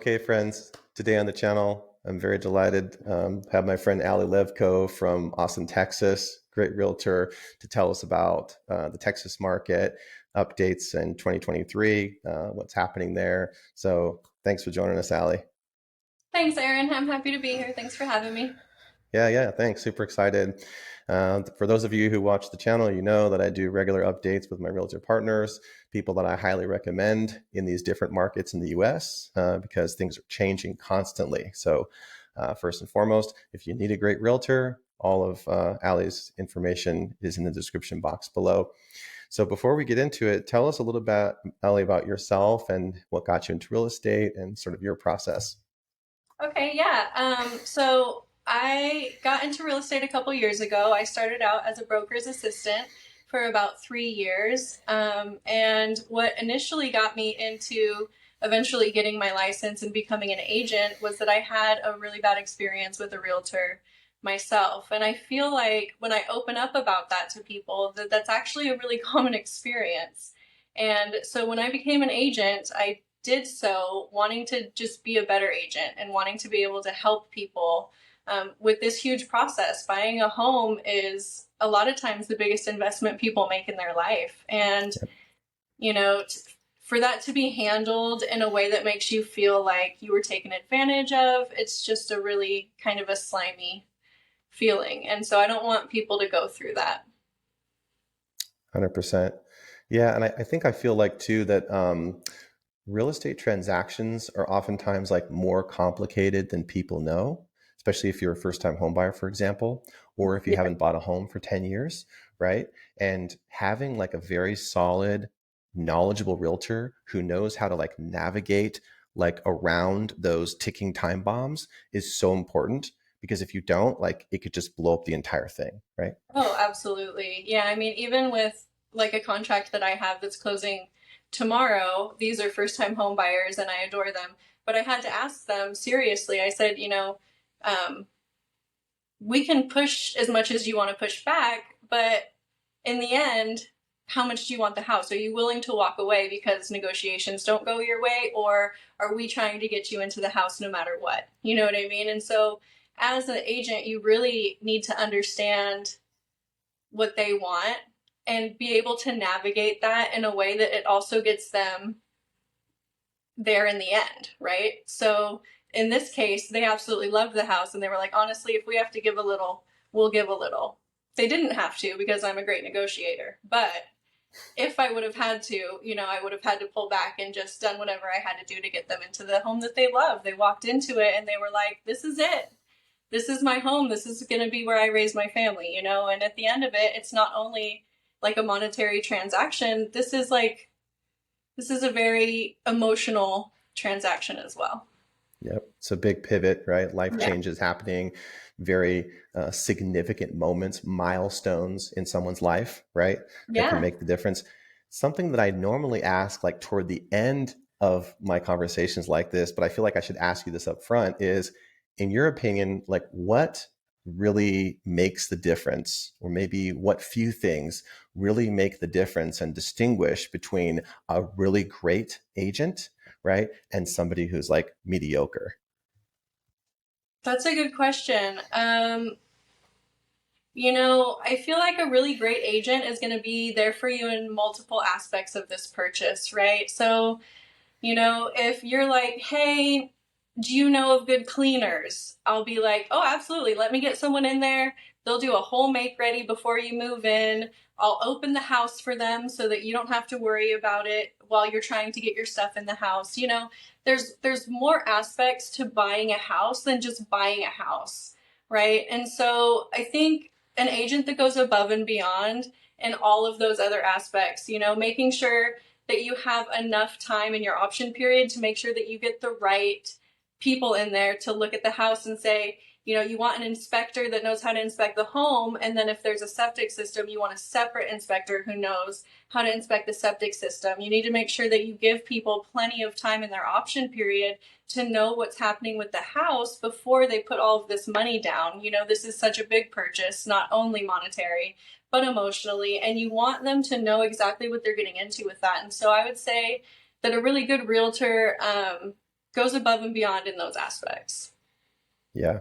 Okay, friends, today on the channel, I'm very delighted to have my friend Allie Levko from Austin, Texas, great realtor, to tell us about the Texas market updates in 2023, what's happening there. So thanks for joining us, Allie. Thanks, Erin. I'm happy to be here. Thanks for having me. Yeah, thanks. Super excited. For those of you who watch the channel, you know that I do regular updates with my realtor partners, people that I highly recommend in these different markets in the US because things are changing constantly. So, first and foremost, if you need a great realtor, all of Allie's information is in the description box below. So, before we get into it, tell us a little bit, Allie, about yourself and what got you into real estate and sort of your process. Okay, yeah. So I got into real estate a couple years ago. I started out as a broker's assistant for about 3 years. And what initially got me into eventually getting my license and becoming an agent was that I had a really bad experience with a realtor myself. And I feel like when I open up about that to people, that that's actually a really common experience. And so when I became an agent, I did so wanting to just be a better agent and wanting to be able to help people with this huge process. Buying a home is a lot of times the biggest investment people make in their life. And, you know, for that to be handled in a way that makes you feel like you were taken advantage of, it's just a really kind of a slimy feeling. And so I don't want people to go through that. 100%. Yeah, and I think I feel like too that real estate transactions are oftentimes like more complicated than people know, especially if you're a first-time home buyer, for example, or if you Yeah. haven't bought a home for 10 years, right? And having like a very solid, knowledgeable realtor who knows how to like navigate like around those ticking time bombs is so important because if you don't, like it could just blow up the entire thing, right? Oh, absolutely. Yeah, I mean, even with like a contract that I have that's closing tomorrow, these are first time home buyers and I adore them. But I had to ask them seriously. I said, um, we can push as much as you want to push back, but in the end, how much do you want the house? Are you willing to walk away because negotiations don't go your way? Or are we trying to get you into the house no matter what? You know what I mean? And so, as an agent, you really need to understand what they want and be able to navigate that in a way that it also gets them there in the end, right? So in this case, they absolutely loved the house and they were like, honestly, if we have to give a little, we'll give a little. They didn't have to because I'm a great negotiator. But if I would have had to, I would have had to pull back and just done whatever I had to do to get them into the home that they love. They walked into it and they were like, this is it. This is my home. This is going to be where I raise my family. And at the end of it, it's not only like a monetary transaction. This is a very emotional transaction as well. Yep. It's a big pivot, right? Life Yeah. changes happening, very significant moments, milestones in someone's life, right? That can Yeah. make the difference. Something that I normally ask, like toward the end of my conversations like this, but I feel like I should ask you this up front is, in your opinion, like what really makes the difference, or maybe what few things really make the difference and distinguish between a really great agent, right? And somebody who's like mediocre. That's a good question. I feel like a really great agent is going to be there for you in multiple aspects of this purchase, right? So, if you're like, hey, do you know of good cleaners? I'll be like, oh, absolutely. Let me get someone in there. They'll do a whole make ready before you move in. I'll open the house for them so that you don't have to worry about it while you're trying to get your stuff in the house. There's more aspects to buying a house than just buying a house, right? And so I think an agent that goes above and beyond in all of those other aspects, making sure that you have enough time in your option period to make sure that you get the right people in there to look at the house and say, you want an inspector that knows how to inspect the home. And then if there's a septic system, you want a separate inspector who knows how to inspect the septic system. You need to make sure that you give people plenty of time in their option period to know what's happening with the house before they put all of this money down. This is such a big purchase, not only monetary, but emotionally, and you want them to know exactly what they're getting into with that. And so I would say that a really good realtor goes above and beyond in those aspects. Yeah.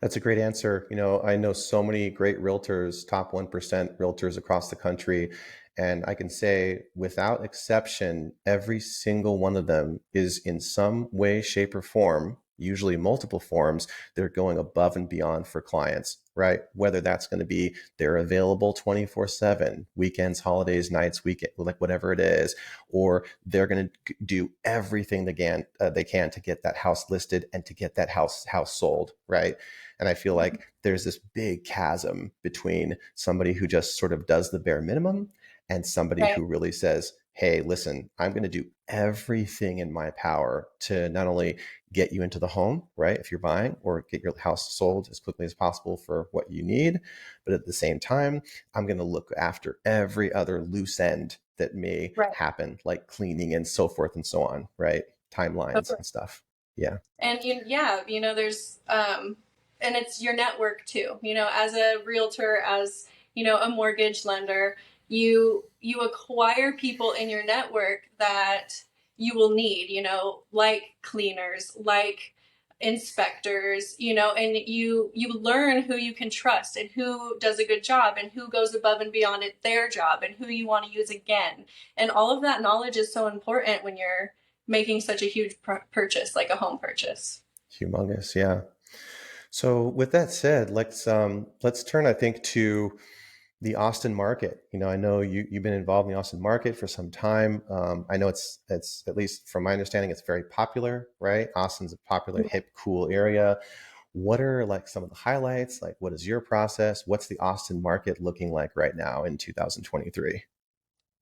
That's a great answer. I know so many great realtors, top 1% realtors across the country. And I can say without exception, every single one of them is in some way, shape, or form, usually multiple forms, they're going above and beyond for clients, right? Whether that's going to be they're available 24/7, weekends, holidays, nights, weekend, like whatever it is, or they're going to do everything they can to get that house listed and to get that house sold, right? And I feel like there's this big chasm between somebody who just sort of does the bare minimum and somebody Right. who really says, hey, listen, I'm going to do everything in my power to not only get you into the home, right? If you're buying, or get your house sold as quickly as possible for what you need. But at the same time, I'm going to look after every other loose end that may Right. happen, like cleaning and so forth and so on, right? Timelines and stuff. Yeah. And yeah, there's and it's your network too. As a realtor, as a mortgage lender, you acquire people in your network that you will need, like cleaners, like inspectors, and you learn who you can trust and who does a good job and who goes above and beyond at their job and who you want to use again. And all of that knowledge is so important when you're making such a huge purchase like a home purchase. Humongous. Yeah. So with that said, let's turn, I think, to the Austin market. I know you've been involved in the Austin market for some time. I know it's at least from my understanding, it's very popular, right? Austin's a popular, hip, cool area. What are like some of the highlights? Like, what is your process? What's the Austin market looking like right now in 2023?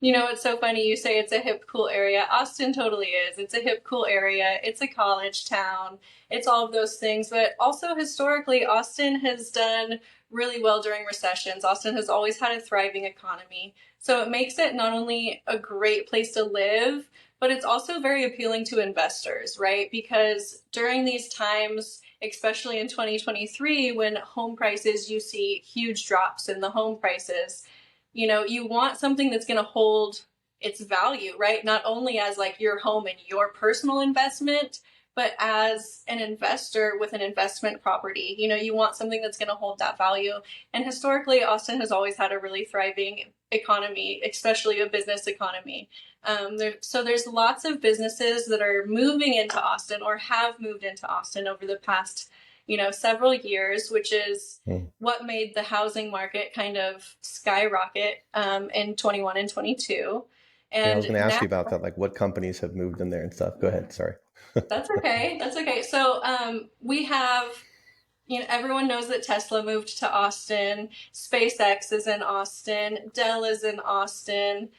It's so funny you say it's a hip, cool area. Austin totally is. It's a hip, cool area. It's a college town. It's all of those things. But also historically, Austin has done really well during recessions. Austin has always had a thriving economy. So it makes it not only a great place to live, but it's also very appealing to investors, right? Because during these times, especially in 2023, when home prices, you see huge drops in the home prices, you want something that's going to hold its value, right? Not only as like your home and your personal investment, but as an investor with an investment property. You want something that's going to hold that value. And historically, Austin has always had a really thriving economy, especially a business economy. So there's lots of businesses that are moving into Austin or have moved into Austin over the past several years, which is what made the housing market kind of skyrocket in 21 and 22. Yeah, I was And going to ask now, you about that, like what companies have moved in there and stuff. Go ahead. Sorry. that's okay. That's okay. So we have, everyone knows that Tesla moved to Austin. SpaceX is in Austin. Dell is in Austin.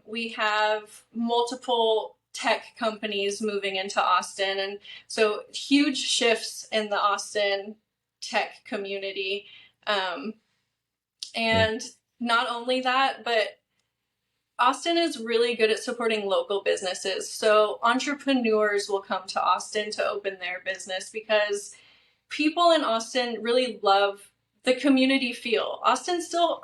We have multiple tech companies moving into Austin. And so huge shifts in the Austin tech community. And not only that, but Austin is really good at supporting local businesses. So entrepreneurs will come to Austin to open their business because people in Austin really love the community feel. Austin still,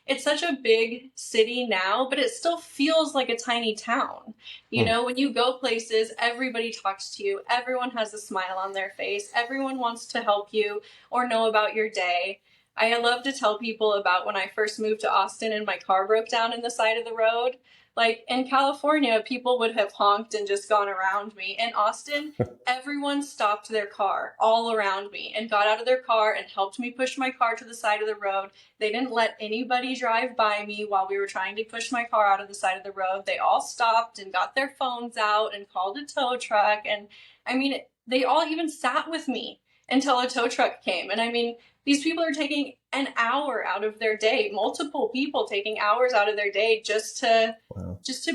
it's such a big city now, but it still feels like a tiny town. When you go places, everybody talks to you. Everyone has a smile on their face. Everyone wants to help you or know about your day. I love to tell people about when I first moved to Austin and my car broke down in the side of the road. Like in California, people would have honked and just gone around me. In Austin, everyone stopped their car all around me and got out of their car and helped me push my car to the side of the road. They didn't let anybody drive by me while we were trying to push my car out of the side of the road. They all stopped and got their phones out and called a tow truck. And I mean, they all even sat with me until a tow truck came. And I mean, these people are taking an hour out of their day, multiple people taking hours out of their day just to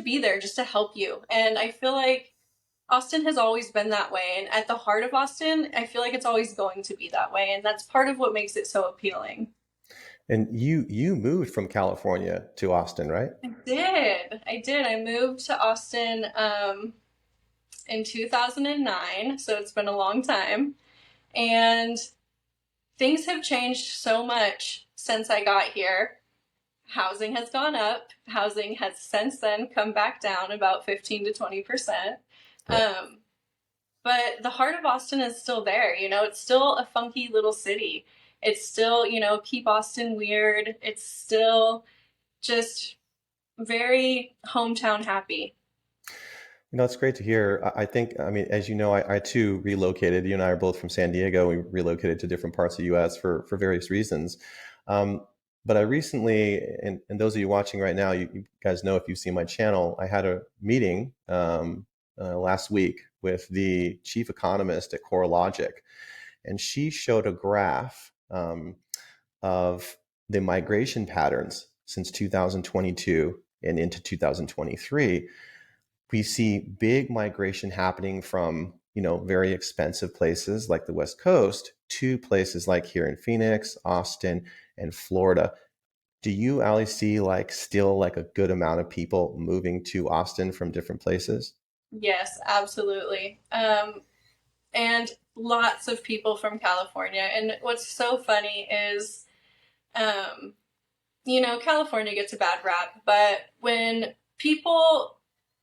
be there, just to help you. And I feel like Austin has always been that way. And at the heart of Austin, I feel like it's always going to be that way. And that's part of what makes it so appealing. And you moved from California to Austin, right? I moved to Austin in 2009. So it's been a long time. And things have changed so much since I got here. Housing has gone up. Housing has since then come back down about 15 to 20%. Right. but the heart of Austin is still there. It's still a funky little city. It's still, keep Austin weird. It's still just very hometown happy. It's great to hear. I think, I mean, as you know, I too relocated. You and I are both from San Diego. We relocated to different parts of the U.S. for various reasons. Um, but I recently, and those of you watching right now, you guys know if you've seen my channel, I had a meeting last week with the chief economist at CoreLogic, and she showed a graph of the migration patterns since 2022 and into 2023. We see big migration happening from very expensive places like the West Coast to places like here in Phoenix, Austin, and Florida. Do you, Ali, see like still like a good amount of people moving to Austin from different places? Yes, absolutely. And lots of people from California. And what's so funny is, um, California gets a bad rap, but when people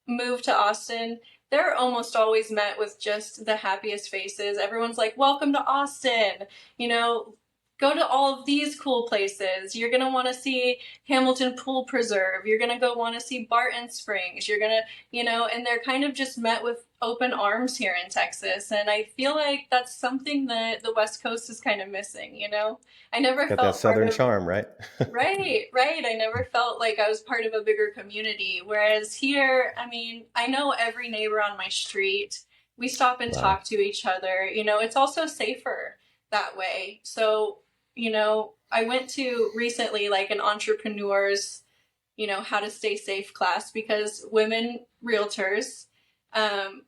move to Austin, they're almost always met with just the happiest faces. Everyone's like, welcome to Austin. You know, go to all of these cool places. You're going to want to see Hamilton Pool Preserve. You're going to go want to see Barton Springs. You're going to, and they're kind of just met with open arms here in Texas. And I feel like that's something that the West Coast is kind of missing. I never Got that felt part Southern of. charm, right? Right, right. I never felt like I was part of a bigger community. Whereas here, I mean, I know every neighbor on my street. We stop and Wow. talk to each other. It's also safer that way. So, I went to recently like an entrepreneur's, how to stay safe class because women realtors,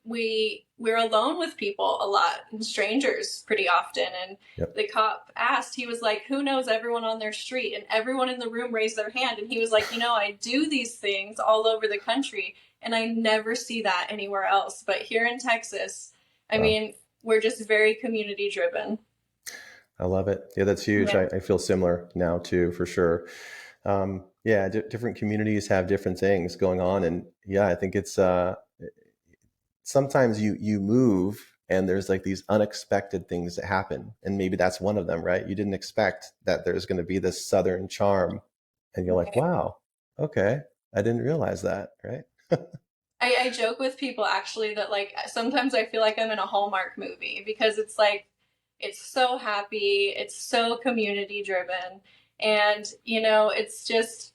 we're alone with people a lot and strangers pretty often. And Yep. the cop asked, he was like, who knows everyone on their street? And everyone in the room raised their hand. And he was like, I do these things all over the country and I never see that anywhere else. But here in Texas, I Wow. mean, we're just very community driven. I love it. Yeah, that's huge. Yeah. I feel similar now too, for sure. Yeah, different communities have different things going on, and yeah, I think it's sometimes you move and there's like these unexpected things that happen, and maybe that's one of them, right? You didn't expect that there's going to be this southern charm, and you're like, Right. wow, okay, I didn't realize that, right? I joke with people actually that like sometimes I feel like I'm in a Hallmark movie because it's like it's so happy, it's so community driven, and it's just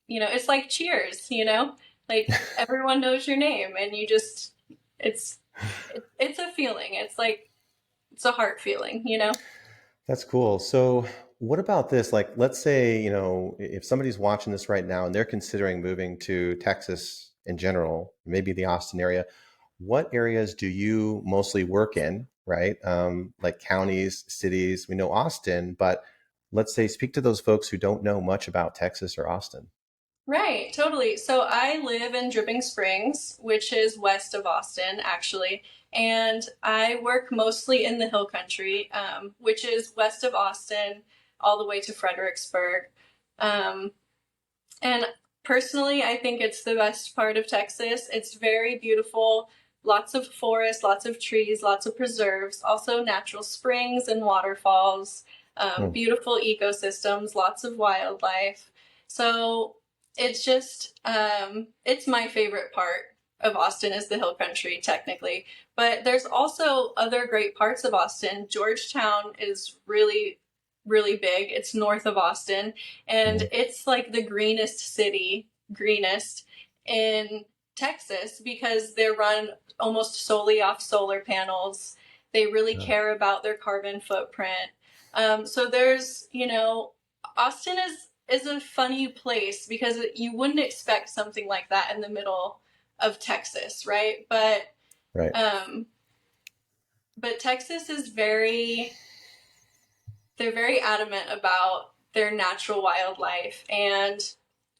it's like Cheers. Like everyone knows your name, and you just it's it's a feeling. It's like it's a heart feeling. That's cool. So, what about this? Like, let's say, if somebody's watching this right now and they're considering moving to Texas in general, maybe the Austin area, what areas do you mostly work in, right? Like counties, cities. We know Austin, but let's say speak to those folks who don't know much about Texas or Austin. Right, totally. So I live in Dripping Springs, which is west of Austin, actually, and I work mostly in the Hill Country, which is west of Austin, all the way to Fredericksburg. Um, and personally, I think it's the best part of Texas. It's very beautiful, lots of forests, lots of trees, lots of preserves, also natural springs and waterfalls, Hmm. beautiful ecosystems, lots of wildlife. So it's just, it's my favorite part of Austin is the Hill Country, technically. But there's also other great parts of Austin. Georgetown is really, really big. It's north of Austin and Hmm. it's like the greenest in Texas because they're run almost solely off solar panels. They really Oh, care about their carbon footprint. So there's, Austin is a funny place because you wouldn't expect something like that in the middle of Texas, right? right. Um, but Texas is they're very adamant about their natural wildlife. And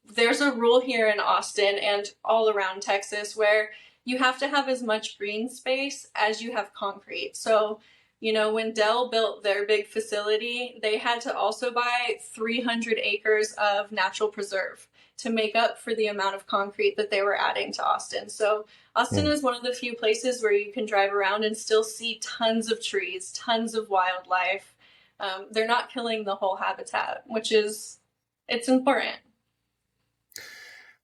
there's a rule here in Austin and all around Texas where you have to have as much green space as you have concrete. So, when Dell built their big facility, they had to also buy 300 acres of natural preserve to make up for the amount of concrete that they were adding to Austin. So Austin Mm. is one of the few places where you can drive around and still see tons of trees, tons of wildlife. They're not killing the whole habitat, which is, it's important.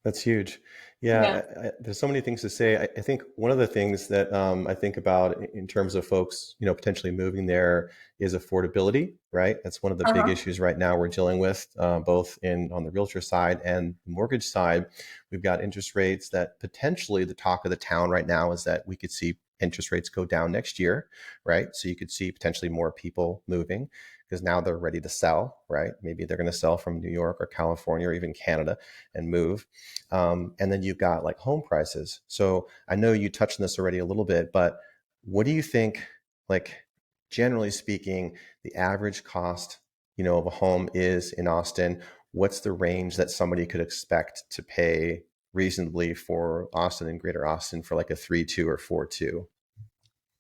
That's huge. Yeah. Yeah, there's so many things to say. I think one of the things that I think about in terms of folks, potentially moving there is affordability, right? That's one of the big Uh-huh. issues right now we're dealing with, both in on the realtor side and the mortgage side. We've got interest rates that potentially the talk of the town right now is that we could see interest rates go down next year, right? So you could see potentially more people moving because now they're ready to sell, right? Maybe they're going to sell from New York or California or even Canada and move. And then you've got like home prices. So I know you touched on this already a little bit, but what do you think, like generally speaking, the average cost, of a home is in Austin? What's the range that somebody could expect to pay reasonably for Austin and Greater Austin for like a 3.2 or 4.2?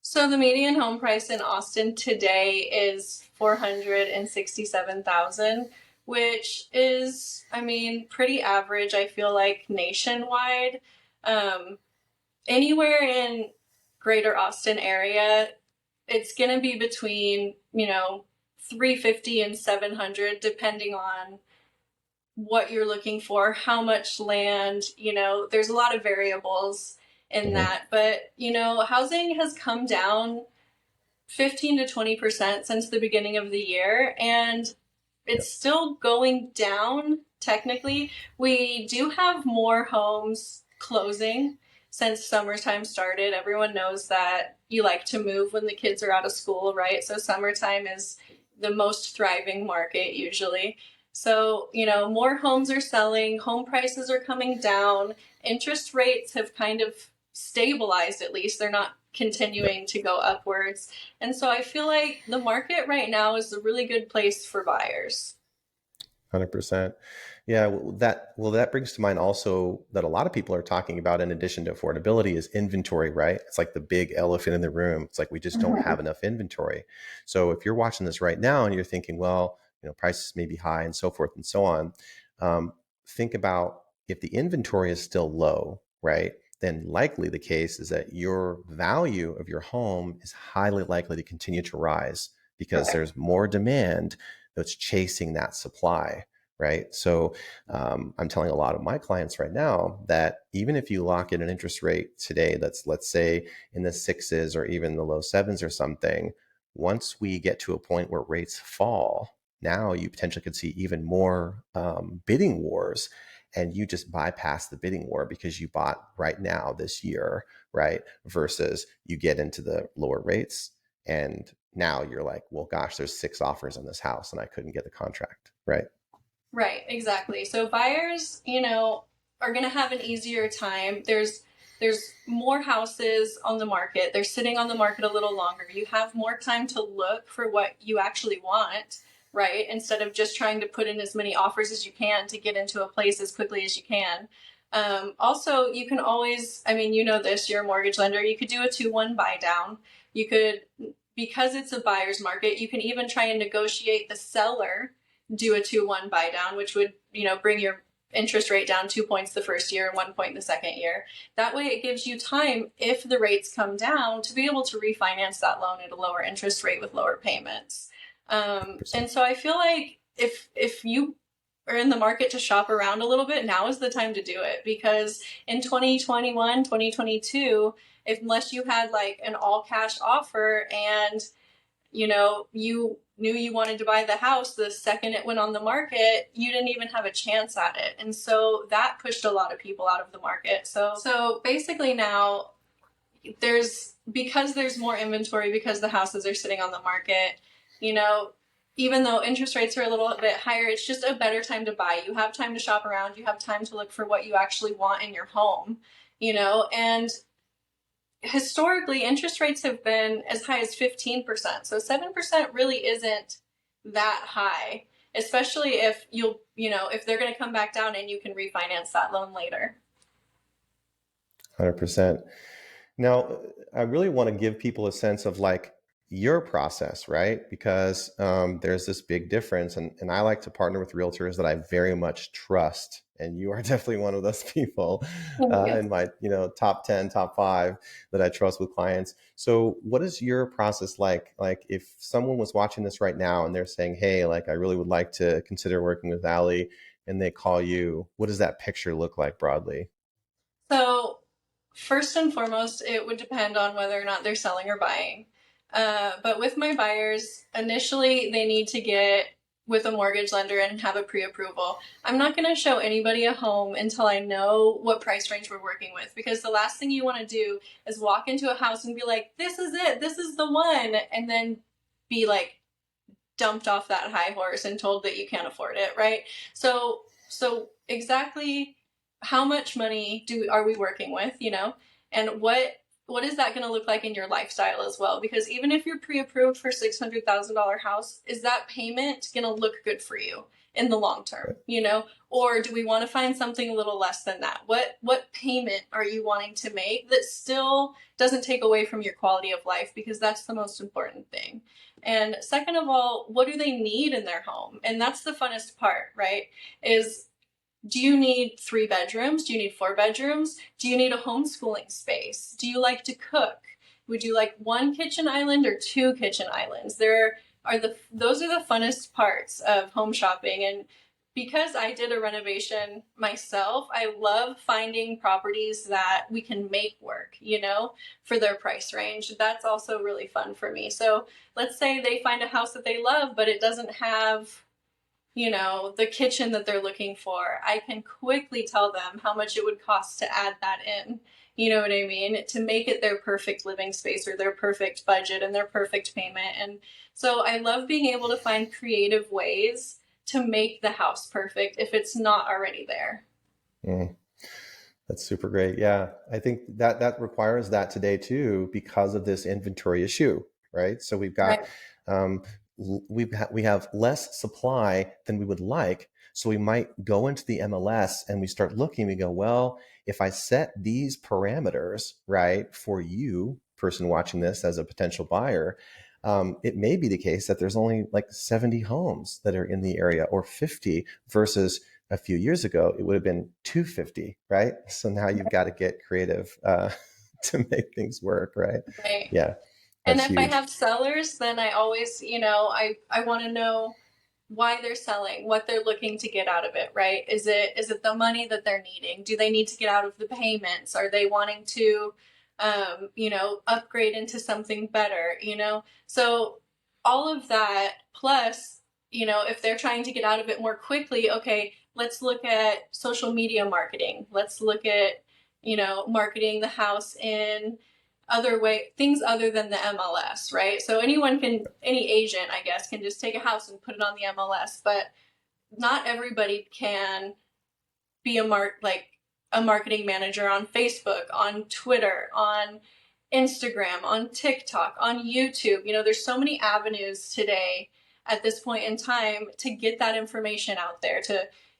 So the median home price in Austin today is 467,000, which is, I mean, pretty average. I feel like nationwide, um, anywhere in Greater Austin area, it's going to be between 350 and 700, depending on what you're looking for, how much land. There's a lot of variables in Mm-hmm. that, but housing has come down 15 to 20% since the beginning of the year, and Yep. it's still going down technically. We do have more homes closing since summertime started. Everyone knows that you like to move when the kids are out of school, right? So summertime is the most thriving market usually. So, more homes are selling, home prices are coming down, interest rates have kind of stabilized at least. They're not Yep. continuing to go upwards. And so I feel like the market right now is a really good place for buyers. 100%. Yeah, that brings to mind also that a lot of people are talking about in addition to affordability is inventory, right? It's like the big elephant in the room. It's like we just don't have enough inventory. So if you're watching this right now and you're thinking, well, prices may be high and so forth and so on, think about if the inventory is still low, right? Then likely the case is that your value of your home is highly likely to continue to rise because Correct. there's more demand that's chasing that supply, right? So I'm telling a lot of my clients right now that even if you lock in an interest rate today that's, let's say, in the sixes or even the low sevens or something, once we get to a point where rates fall, now you potentially could see even more bidding wars, and you just bypass the bidding war because you bought right now this year, right? Versus you get into the lower rates and now you're like, well, gosh, there's 6 offers on this house and I couldn't get the contract, right? Right, exactly. So buyers, are going to have an easier time. There's more houses on the market. They're sitting on the market a little longer. You have more time to look for what you actually want, right? Instead of just trying to put in as many offers as you can to get into a place as quickly as you can. Also, you can always, I mean, this, you're a mortgage lender, you could do a 2-1 buy down. You could, because it's a buyer's market, you can even try and negotiate the seller do a 2-1 buy down, which would, bring your interest rate down 2 points the first year and 1 point the second year. That way it gives you time, if the rates come down, to be able to refinance that loan at a lower interest rate with lower payments. And 100%. so I feel like if you are in the market to shop around a little bit, now is the time to do it, because in 2021, 2022, unless you had like an all cash offer and you knew you wanted to buy the house the second it went on the market, you didn't even have a chance at it. And so that pushed a lot of people out of the market. So basically now because there's more inventory, because the houses are sitting on the market, you know, even though interest rates are a little bit higher, it's just a better time to buy. You have time to shop around, you have time to look for what you actually want in your home, and historically interest rates have been as high as 15%. So 7% really isn't that high, especially if if they're going to come back down and you can refinance that loan later. 100%. Now, I really want to give people a sense of like your process, right? Because there's this big difference, and I like to partner with realtors that I very much trust, and you are definitely one of those people Thank you. in my top 10, top 5 that I trust with clients. So, what is your process like? Like, if someone was watching this right now and they're saying, "Hey, like, I really would like to consider working with Allie," and they call you, what does that picture look like broadly? So, first and foremost, it would depend on whether or not they're selling or buying. But with my buyers, initially they need to get with a mortgage lender and have a pre-approval. I'm not going to show anybody a home until I know what price range we're working with, because the last thing you want to do is walk into a house and be like, this is it, this is the one, and then be like dumped off that high horse and told that you can't afford it, right? So exactly how much money are we working with, and what is that going to look like in your lifestyle as well? Because even if you're pre-approved for $600,000 house, is that payment going to look good for you in the long term, or do we want to find something a little less than that? What payment are you wanting to make that still doesn't take away from your quality of life? Because that's the most important thing. And second of all, what do they need in their home? And that's the funnest part, right? Is, do you need 3 bedrooms? Do you need 4 bedrooms? Do you need a homeschooling space? Do you like to cook? Would you like 1 kitchen island or 2 kitchen islands? Those are the funnest parts of home shopping. And because I did a renovation myself, I love finding properties that we can make work, for their price range. That's also really fun for me. So let's say they find a house that they love, but it doesn't have, the kitchen that they're looking for. I can quickly tell them how much it would cost to add that in. You know what I mean? To make it their perfect living space or their perfect budget and their perfect payment. And so I love being able to find creative ways to make the house perfect if it's not already there. Mm, that's super great. Yeah, I think that requires that today too because of this inventory issue, right? So we've got Right. um, we have less supply than we would like. So we might go into the MLS and we start looking. We go, well, if I set these parameters right for you, person watching this as a potential buyer, it may be the case that there's only like 70 homes that are in the area or 50 versus a few years ago, it would have been 250, right? So now you've got to get creative to make things work, right? Right. Yeah, And that's if I huge. have sellers, then I always, I want to know why they're selling, what they're looking to get out of it, right? Is it the money that they're needing? Do they need to get out of the payments? Are they wanting to upgrade into something better, So all of that plus, if they're trying to get out of it more quickly, okay, let's look at social media marketing. Let's look at, marketing the house in other things other than the MLS, right? So any agent, I guess, can just take a house and put it on the MLS, but not everybody can be a marketing manager on Facebook, on Twitter, on Instagram, on TikTok, on YouTube. There's so many avenues today at this point in time to get that information out there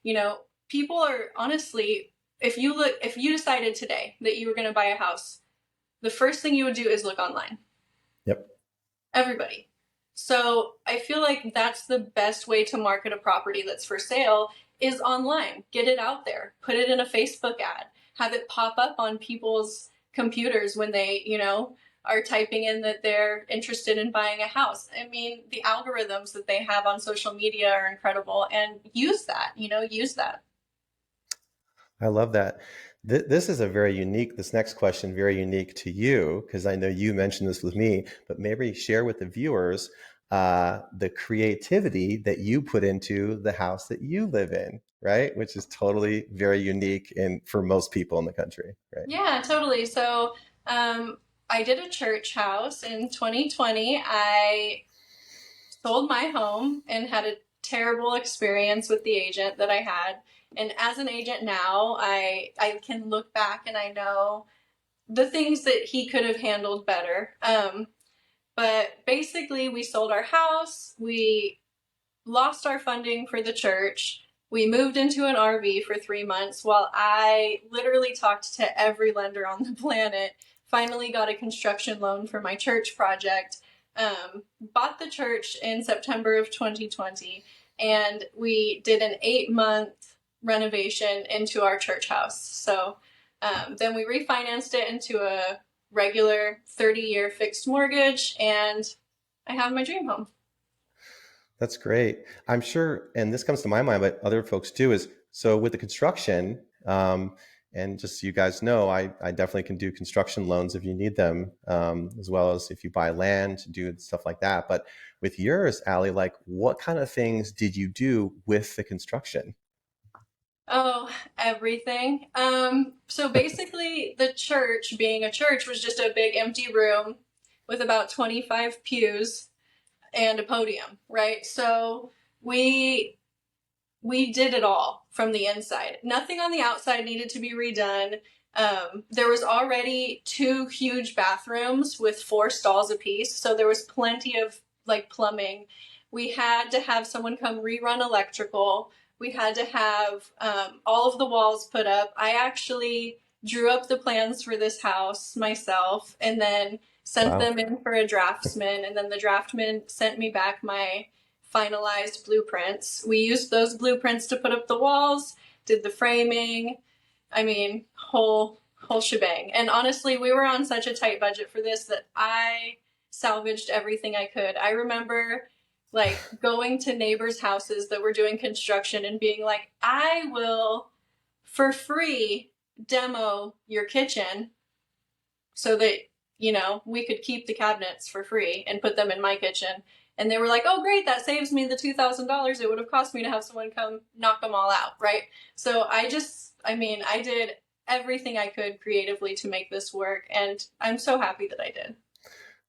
you know, people are honestly, if you decided today that you were going to buy a house, the first thing you would do is look online. Yep. Everybody. So I feel like that's the best way to market a property that's for sale is online. Get it out there. Put it in a Facebook ad. Have it pop up on people's computers when they, are typing in that they're interested in buying a house. I mean, the algorithms that they have on social media are incredible, and use that, use that. I love that. This is a very unique, this next question, very unique to you, because I know you mentioned this with me, but maybe share with the viewers the creativity that you put into the house that you live in, right? Which is totally very unique and for most people in the country, right? Yeah, totally. So, I did a church house in 2020. I sold my home and had a terrible experience with the agent that I had. And as an agent now, I can look back and I know the things that he could have handled better. But basically, we sold our house. We lost our funding for the church. We moved into an RV for 3 months while I literally talked to every lender on the planet. Finally got a construction loan for my church project. bought the church in September of 2020, and we did an 8-month renovation into our church house. So then we refinanced it into a regular 30-year fixed mortgage, and I have my dream home. That's great. I'm sure, and this comes to my mind, but other folks too, is so with the construction, and just so you guys know, I definitely can do construction loans if you need them, as well as if you buy land to do stuff like that. But with yours, Allie, like what kind of things did you do with the construction? Oh, everything. So basically, the church, being a church, was just a big empty room with about 25 pews and a podium, right? So we we did it all from the inside. Nothing on the outside needed to be redone. There was already 2 huge bathrooms with 4 stalls apiece, so there was plenty of like plumbing. We had to have someone come rerun electrical. We had to have all of the walls put up. I actually drew up the plans for this house myself and then sent Wow. them in for a draftsman, and then the draftsman sent me back my finalized blueprints. We used those blueprints to put up the walls, did the framing. I mean, whole shebang. And honestly, we were on such a tight budget for this that I salvaged everything I could. I remember like going to neighbors' houses that were doing construction and being like, I will for free demo your kitchen so that, we could keep the cabinets for free and put them in my kitchen. And they were like, oh, great, that saves me the $2,000 it would have cost me to have someone come knock them all out, right? So I did everything I could creatively to make this work. And I'm so happy that I did.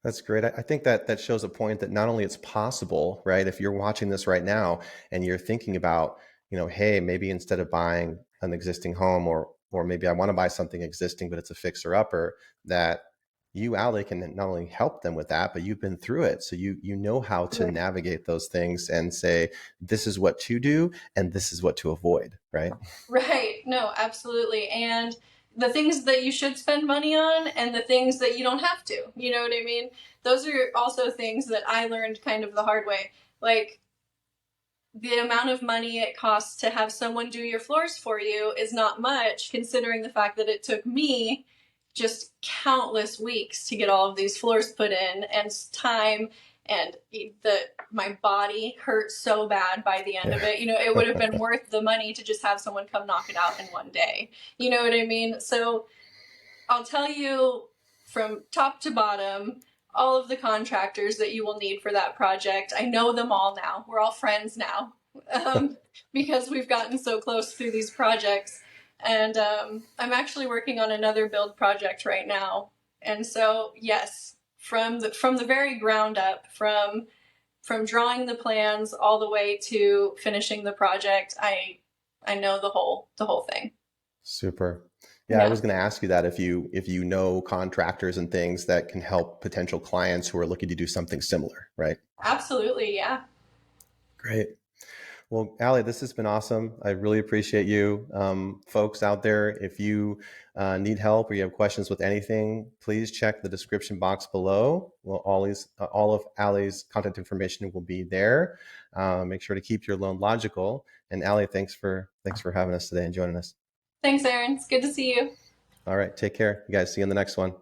That's great. I think that that shows a point that not only it's possible, right? If you're watching this right now and you're thinking about, hey, maybe instead of buying an existing home or maybe I want to buy something existing, but it's a fixer upper, that you, Allie, can not only help them with that, but you've been through it. So you know how to Right. navigate those things and say, this is what to do and this is what to avoid, right? Right. No, absolutely. And the things that you should spend money on and the things that you don't have to. You know what I mean? Those are also things that I learned kind of the hard way. Like, the amount of money it costs to have someone do your floors for you is not much, considering the fact that it took me just countless weeks to get all of these floors put in, and time, and my body hurt so bad by the end of it. It would have been worth the money to just have someone come knock it out in one day. You know what I mean? So I'll tell you from top to bottom all of the contractors that you will need for that project. I know them all now. We're all friends now, um, because we've gotten so close through these projects. And I'm actually working on another build project right now. And so, yes, from the very ground up, from drawing the plans all the way to finishing the project, I know the whole thing. Super. Yeah, I Yeah, was going to ask you that if you know contractors and things that can help potential clients who are looking to do something similar, right? absolutely. Yeah. Great. Well, Allie, this has been awesome. I really appreciate you. Folks out there, if you need help or you have questions with anything, please check the description box below. Well, all of Allie's contact information will be there. Make sure to keep your loan logical. And Allie, thanks for having us today and joining us. Thanks, Aaron. It's good to see you. All right, take care. You guys see you in the next one.